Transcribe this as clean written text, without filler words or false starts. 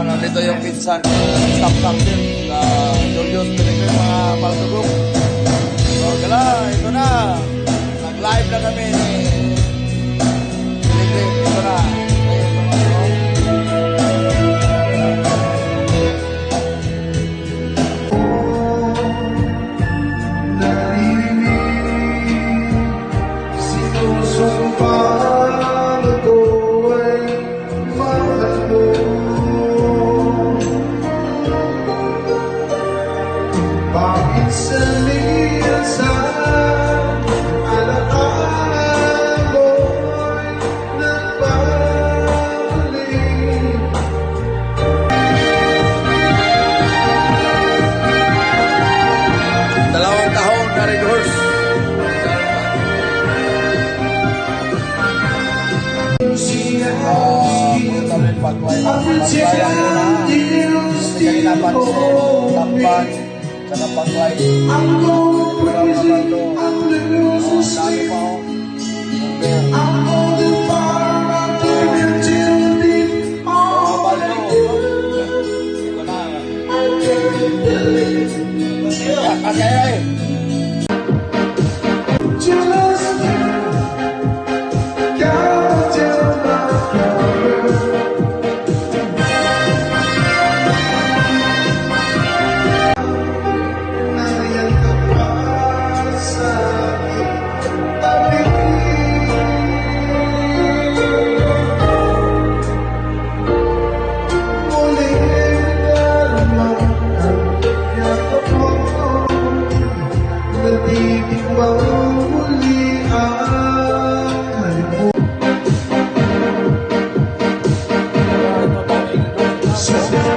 nandito yung pinsan staff captain na Julius Pilipin, mga paltugong. So, gala, ito na. Nag-live na kami ni Pilipin. Ito na. Ayun, paglayang muna. Kasi kanina pansin, tampan, saka paglay. Parang naman ito. Dami pa ako. Kasi ay. So